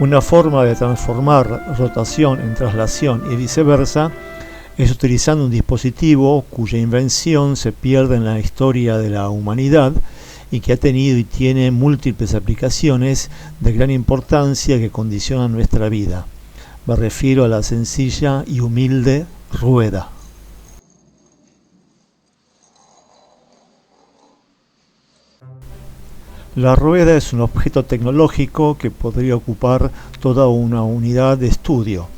Una forma de transformar rotación en traslación y viceversa es utilizando un dispositivo cuya invención se pierde en la historia de la humanidad y que ha tenido y tiene múltiples aplicaciones de gran importancia que condicionan nuestra vida. Me refiero a la sencilla y humilde rueda. La rueda es un objeto tecnológico que podría ocupar toda una unidad de estudio,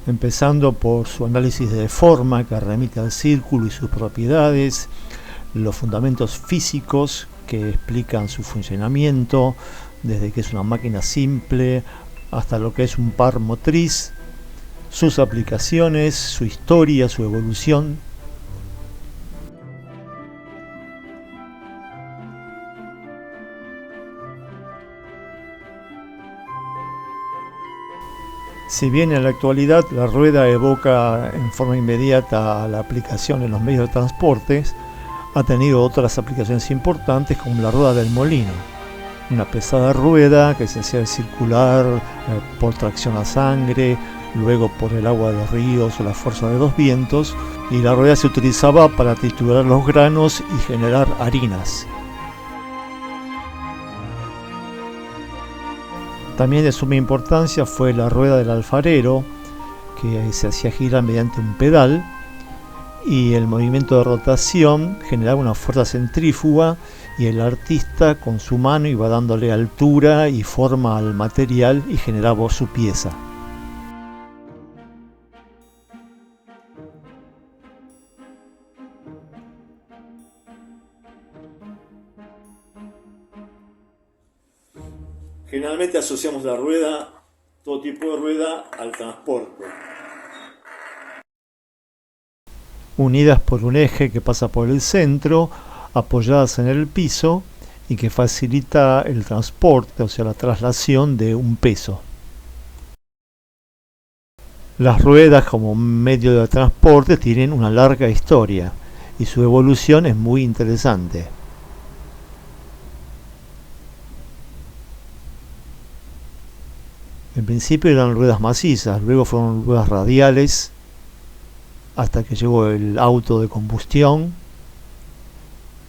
empezando por su análisis de forma que remite al círculo y sus propiedades, los fundamentos físicos que explican su funcionamiento, desde que es una máquina simple hasta lo que es un par motriz, sus aplicaciones, su historia, su evolución. Si bien en la actualidad la rueda evoca en forma inmediata la aplicación en los medios de transporte, ha tenido otras aplicaciones importantes como la rueda del molino, una pesada rueda que se hacía circular por tracción a sangre, luego por el agua de los ríos o la fuerza de los vientos, y la rueda se utilizaba para triturar los granos y generar harinas. También de suma importancia fue la rueda del alfarero, que se hacía girar mediante un pedal, y el movimiento de rotación generaba una fuerza centrífuga y el artista con su mano iba dándole altura y forma al material y generaba su pieza. Generalmente asociamos la rueda, todo tipo de rueda, al transporte. Unidas por un eje que pasa por el centro, apoyadas en el piso y que facilita el transporte, o sea, la traslación de un peso. Las ruedas como medio de transporte tienen una larga historia y su evolución es muy interesante. En principio eran ruedas macizas, luego fueron ruedas radiales, hasta que llegó el auto de combustión,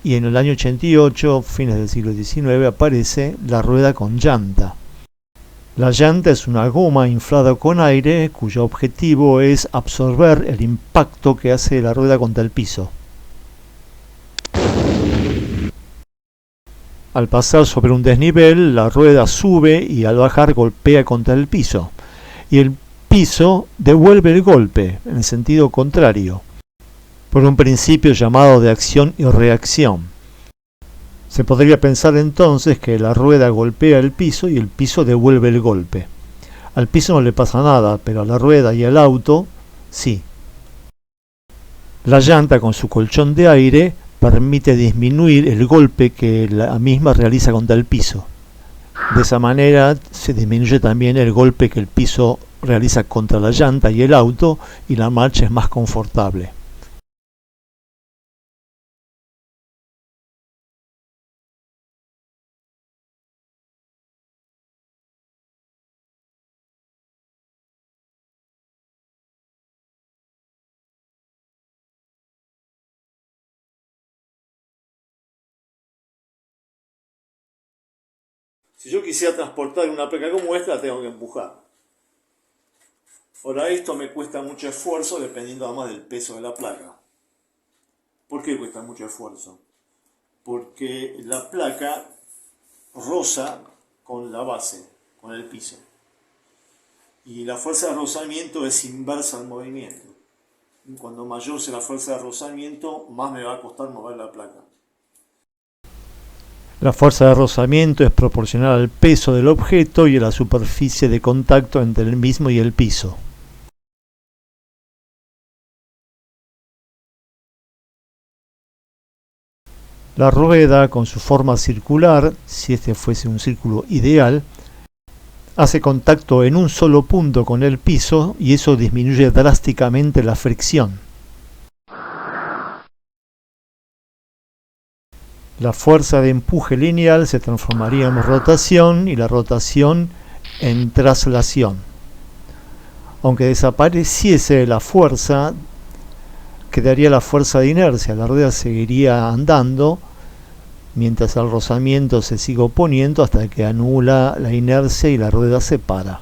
y en el año 88, fines del siglo XIX, aparece la rueda con llanta. La llanta es una goma inflada con aire cuyo objetivo es absorber el impacto que hace la rueda contra el piso. Al pasar sobre un desnivel, la rueda sube y al bajar golpea contra el piso, y el piso devuelve el golpe en el sentido contrario, por un principio llamado de acción y reacción. Se podría pensar entonces que la rueda golpea el piso y el piso devuelve el golpe. Al piso no le pasa nada, pero a la rueda y al auto sí. La llanta con su colchón de aire permite disminuir el golpe que la misma realiza contra el piso. De esa manera se disminuye también el golpe que el piso realiza contra la llanta y el auto, y la marcha es más confortable. Si yo quisiera transportar una placa como esta, la tengo que empujar. Ahora esto me cuesta mucho esfuerzo dependiendo además del peso de la placa. ¿Por qué cuesta mucho esfuerzo? Porque la placa roza con la base, con el piso. Y la fuerza de rozamiento es inversa al movimiento. Cuando mayor sea la fuerza de rozamiento, más me va a costar mover la placa. La fuerza de rozamiento es proporcional al peso del objeto y a la superficie de contacto entre el mismo y el piso. La rueda, con su forma circular, si este fuese un círculo ideal, hace contacto en un solo punto con el piso y eso disminuye drásticamente la fricción. La fuerza de empuje lineal se transformaría en rotación y la rotación en traslación. Aunque desapareciese la fuerza, quedaría la fuerza de inercia, la rueda seguiría andando mientras el rozamiento se sigue oponiendo hasta que anula la inercia y la rueda se para.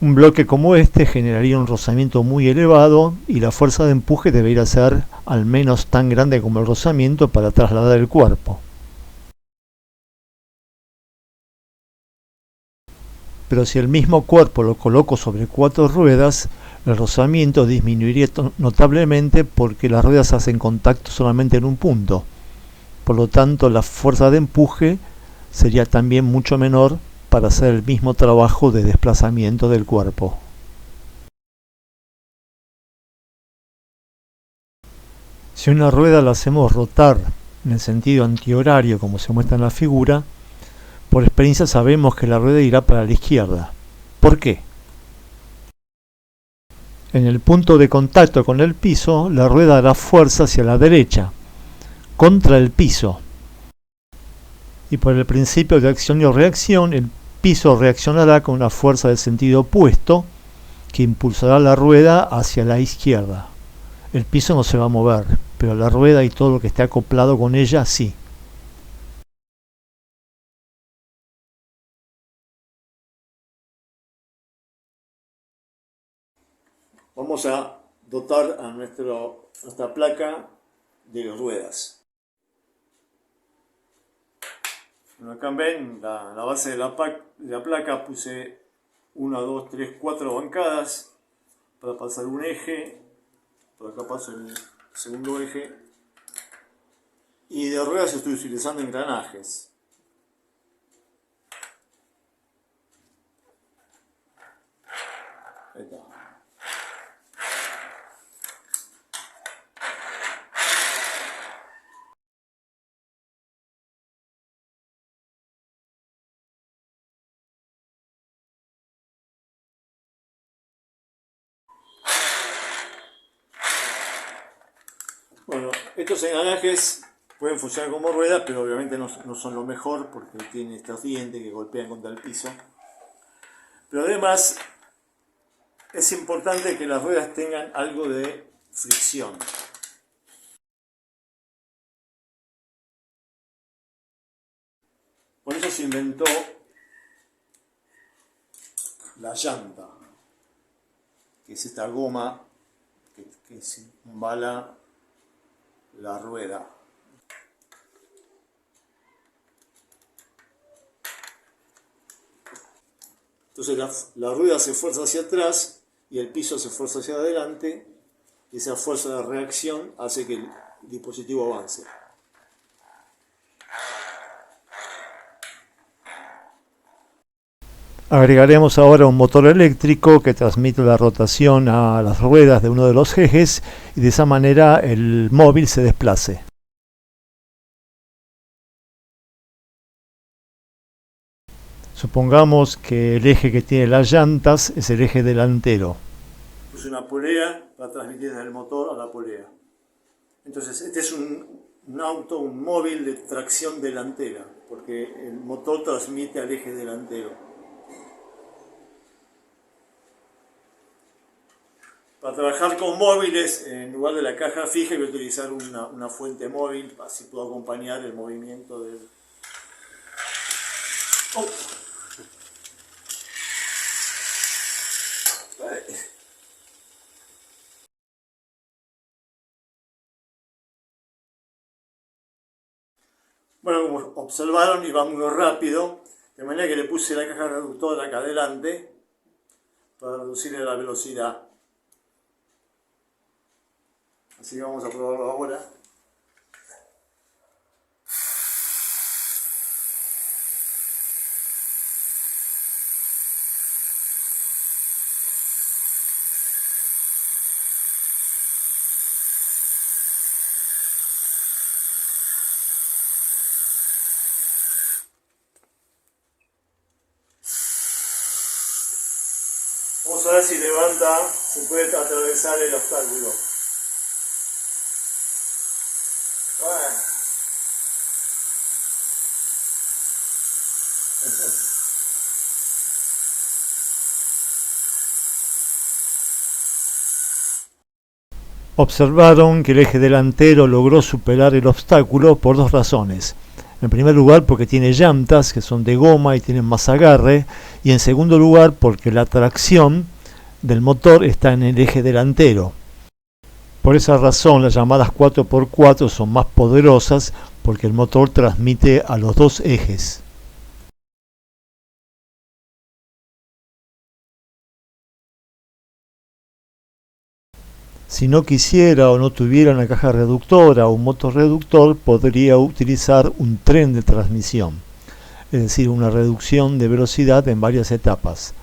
Un bloque como este generaría un rozamiento muy elevado y la fuerza de empuje debería ser al menos tan grande como el rozamiento para trasladar el cuerpo. Pero si el mismo cuerpo lo coloco sobre 4 ruedas, el rozamiento disminuiría notablemente porque las ruedas hacen contacto solamente en un punto. Por lo tanto, la fuerza de empuje sería también mucho menor para hacer el mismo trabajo de desplazamiento del cuerpo. Si una rueda la hacemos rotar en el sentido antihorario como se muestra en la figura, por experiencia sabemos que la rueda irá para la izquierda. ¿Por qué? En el punto de contacto con el piso, la rueda hará fuerza hacia la derecha, contra el piso. Y por el principio de acción y reacción, el piso reaccionará con una fuerza de sentido opuesto que impulsará la rueda hacia la izquierda. El piso no se va a mover, pero la rueda y todo lo que esté acoplado con ella sí. Vamos a dotar a nuestra placa de ruedas. Bueno, acá ven la base de la placa, puse 1, 2, 3, 4 bancadas para pasar un eje, por acá paso el segundo eje, y de ruedas estoy utilizando engranajes. Ahí está. Bueno, estos engranajes pueden funcionar como ruedas, pero obviamente no son lo mejor porque tienen estos dientes que golpean contra el piso. Pero además es importante que las ruedas tengan algo de fricción. Por eso se inventó la llanta, que es esta goma que embala la rueda. Entonces la rueda se fuerza hacia atrás y el piso se fuerza hacia adelante, y esa fuerza de reacción hace que el dispositivo avance. Agregaremos ahora un motor eléctrico que transmite la rotación a las ruedas de uno de los ejes y de esa manera el móvil se desplace. Supongamos que el eje que tiene las llantas es el eje delantero. Puse una polea para transmitir desde el motor a la polea. Entonces este es un móvil de tracción delantera, porque el motor transmite al eje delantero. Para trabajar con móviles, en lugar de la caja fija, voy a utilizar una fuente móvil, así puedo acompañar el movimiento del... Oh. Bueno, como observaron, iba muy rápido, de manera que le puse la caja reductora acá adelante para reducirle la velocidad. Así que vamos a probarlo ahora. Vamos a ver si levanta, se puede atravesar el obstáculo. Bueno. Observaron que el eje delantero logró superar el obstáculo por dos razones. En primer lugar, porque tiene llantas que son de goma y tienen más agarre, y en segundo lugar, porque la tracción del motor está en el eje delantero. Por esa razón, las llamadas 4x4 son más poderosas porque el motor transmite a los dos ejes. Si no quisiera o no tuviera una caja reductora o un motor reductor, podría utilizar un tren de transmisión, es decir, una reducción de velocidad en varias etapas.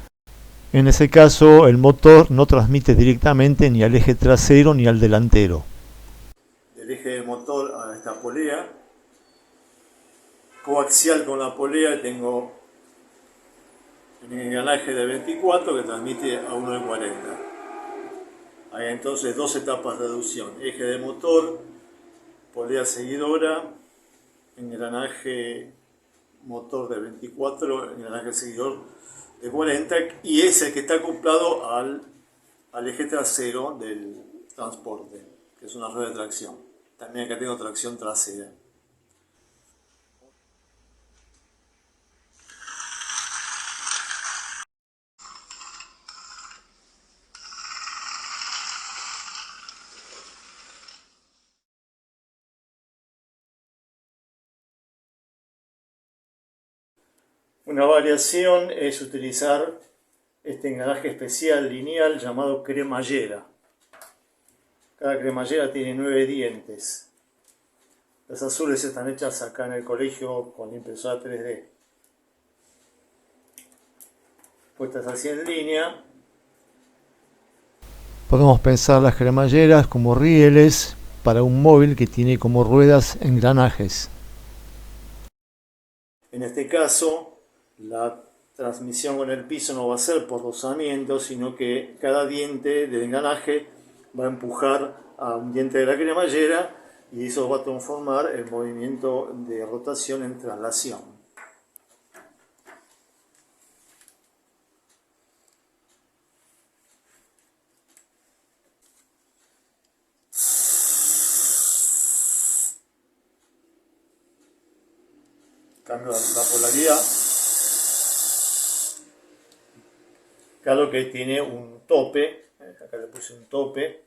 En ese caso, el motor no transmite directamente ni al eje trasero ni al delantero. Del eje del motor a esta polea, coaxial con la polea, tengo un engranaje de 24 que transmite a uno de 40. Hay entonces dos etapas de reducción: eje de motor, polea seguidora, engranaje motor de 24, engranaje seguidor de 40, y ese que está acoplado al eje trasero del transporte, que es una rueda de tracción. También acá tengo tracción trasera. Una variación es utilizar este engranaje especial lineal llamado cremallera. Cada cremallera tiene 9 dientes. Las azules están hechas acá en el colegio con impresora 3D. Puestas así en línea. Podemos pensar las cremalleras como rieles para un móvil que tiene como ruedas engranajes. En este caso, la transmisión con el piso no va a ser por rozamiento, sino que cada diente del engranaje va a empujar a un diente de la cremallera y eso va a transformar el movimiento de rotación en traslación. Cambio la polaridad. Claro que tiene un tope, acá le puse un tope.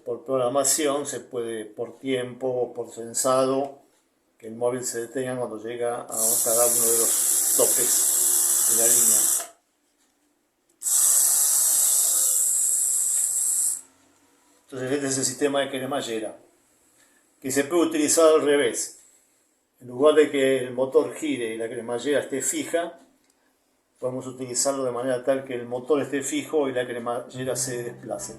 Por programación se puede, por tiempo o por sensado, que el móvil se detenga cuando llega a cada uno de los topes de la línea. Entonces este es el sistema de cremallera, que se puede utilizar al revés. En lugar de que el motor gire y la cremallera esté fija, podemos utilizarlo de manera tal que el motor esté fijo y la cremallera se desplace.